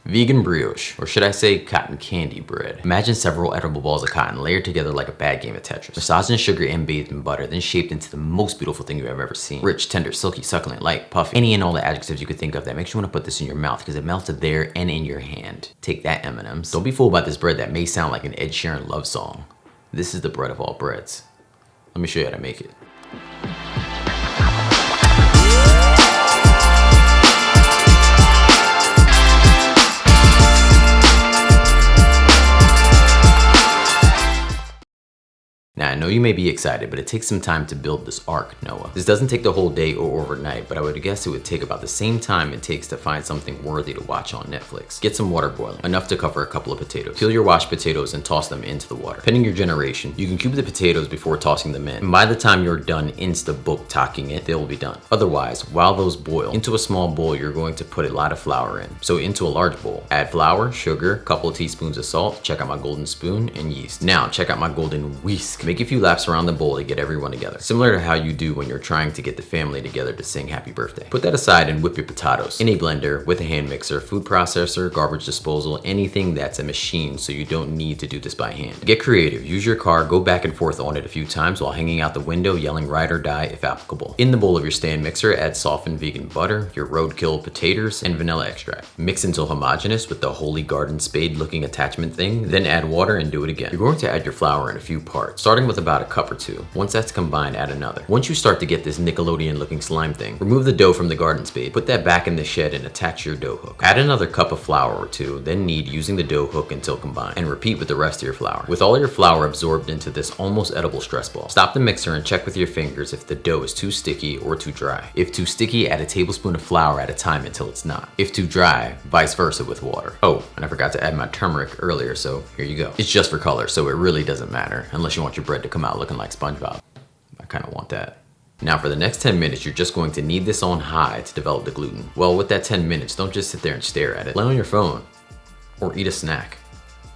Vegan brioche, or should I say cotton candy bread. Imagine several edible balls of cotton layered together like a bad game of Tetris. Massaged in sugar and bathed in butter, then shaped into the most beautiful thing you've ever seen. Rich, tender, silky, succulent, light, puffy. Any and all the adjectives you could think of that makes you want to put this in your mouth because it melts there and in your hand. Take that, M&Ms. Don't be fooled by this bread that may sound like an Ed Sheeran love song. This is the bread of all breads. Let me show you how to make it. Now, I know you may be excited, but it takes some time to build this ark, Noah. This doesn't take the whole day or overnight, but I would guess it would take about the same time it takes to find something worthy to watch on Netflix. Get some water boiling, enough to cover a couple of potatoes. Peel your washed potatoes and toss them into the water. Depending your generation, you can cube the potatoes before tossing them in. And by the time you're done insta-book-talking it, they will be done. Otherwise, while those boil, into a small bowl, you're going to put a lot of flour in. So into a large bowl, add flour, sugar, a couple of teaspoons of salt, check out my golden spoon, and yeast. Now, check out my golden whisk. Make a few laps around the bowl to get everyone together. Similar to how you do when you're trying to get the family together to sing happy birthday. Put that aside and whip your potatoes in a blender with a hand mixer, food processor, garbage disposal, anything that's a machine so you don't need to do this by hand. Get creative. Use your car, go back and forth on it a few times while hanging out the window yelling ride or die if applicable. In the bowl of your stand mixer, add softened vegan butter, your roadkill potatoes, and vanilla extract. Mix until homogeneous with the holy garden spade looking attachment thing, then add water and do it again. You're going to add your flour in a few parts, starting with about a cup or two. Once that's combined, add another. Once you start to get this Nickelodeon looking slime thing, remove the dough from the garden spade, put that back in the shed and attach your dough hook. Add another cup of flour or two, then knead using the dough hook until combined, and repeat with the rest of your flour. With all your flour absorbed into this almost edible stress ball, stop the mixer and check with your fingers if the dough is too sticky or too dry. If too sticky, add a tablespoon of flour at a time until it's not. If too dry, vice versa with water. Oh, and I forgot to add my turmeric earlier, so here you go. It's just for color, so it really doesn't matter, unless you want your bread to come out looking like SpongeBob. I kind of want that. Now for the next 10 minutes, you're just going to knead this on high to develop the gluten. Well, with that 10 minutes, don't just sit there and stare at it. Play on your phone or eat a snack.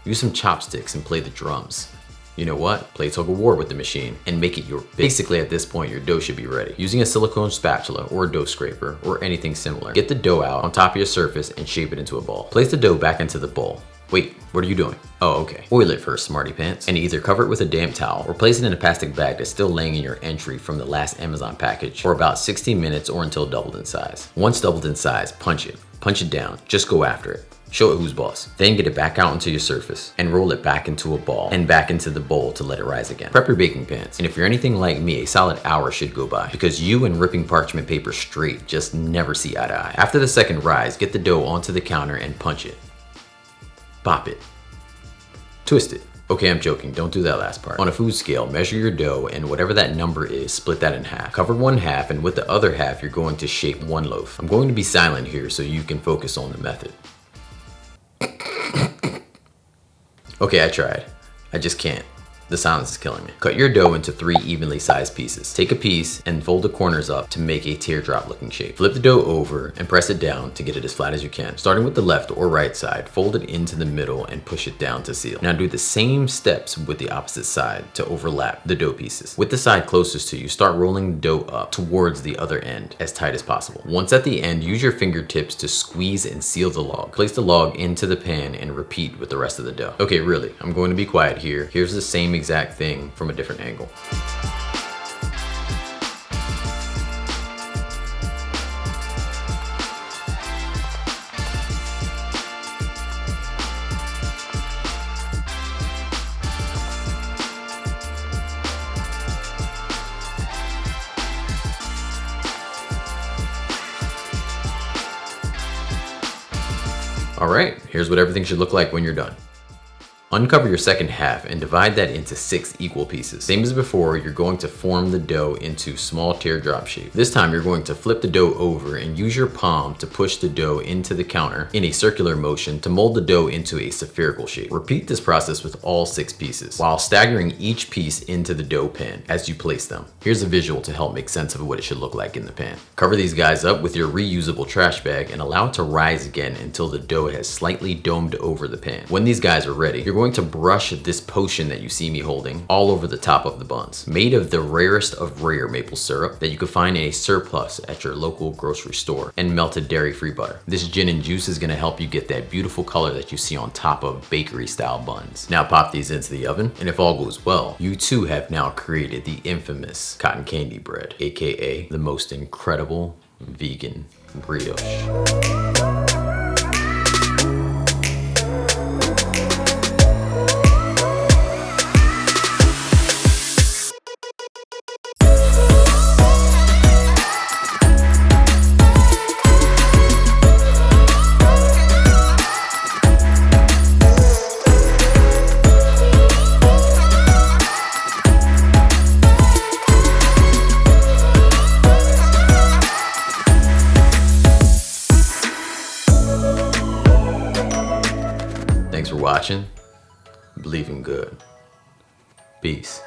Use some chopsticks and play the drums. You know what? Play tug of war with the machine and make it your bit. Basically, at this point, your dough should be ready. Using a silicone spatula or a dough scraper or anything similar, get the dough out on top of your surface and shape it into a ball. Place the dough back into the bowl. Wait, what are you doing? Oh, okay. Oil it first, smarty pants, and either cover it with a damp towel or place it in a plastic bag that's still laying in your entry from the last Amazon package for about 60 minutes or until doubled in size. Once doubled in size, punch it down, just go after it. Show it who's boss. Then get it back out onto your surface and roll it back into a ball and back into the bowl to let it rise again. Prep your baking pans, and if you're anything like me, a solid hour should go by because you and ripping parchment paper straight just never see eye to eye. After the second rise, get the dough onto the counter and punch it. Pop it. Twist it. Okay, I'm joking, don't do that last part. On a food scale, measure your dough and whatever that number is, split that in half. Cover one half, and with the other half, you're going to shape one loaf. I'm going to be silent here so you can focus on the method. Okay, I tried. I just can't. The silence is killing me. Cut your dough into 3 evenly sized pieces. Take a piece and fold the corners up to make a teardrop looking shape. Flip the dough over and press it down to get it as flat as you can. Starting with the left or right side, fold it into the middle and push it down to seal. Now do the same steps with the opposite side to overlap the dough pieces. With the side closest to you, start rolling the dough up towards the other end as tight as possible. Once at the end, use your fingertips to squeeze and seal the log. Place the log into the pan and repeat with the rest of the dough. Okay, really, I'm going to be quiet here. Here's the same exact thing from a different angle. All right, here's what everything should look like when you're done. Uncover your second half and divide that into 6 equal pieces. Same as before, you're going to form the dough into small teardrop shape. This time you're going to flip the dough over and use your palm to push the dough into the counter in a circular motion to mold the dough into a spherical shape. Repeat this process with all 6 pieces while staggering each piece into the dough pan as you place them. Here's a visual to help make sense of what it should look like in the pan. Cover these guys up with your reusable trash bag and allow it to rise again until the dough has slightly domed over the pan. When these guys are ready, you're going going to brush this potion that you see me holding all over the top of the buns. Made of the rarest of rare maple syrup that you can find in a surplus at your local grocery store, and melted dairy-free butter. This gin and juice is gonna help you get that beautiful color that you see on top of bakery-style buns. Now pop these into the oven, and if all goes well, you too have now created the infamous cotton candy bread, aka the most incredible vegan brioche. Thanks for watching. Believe in good. Peace.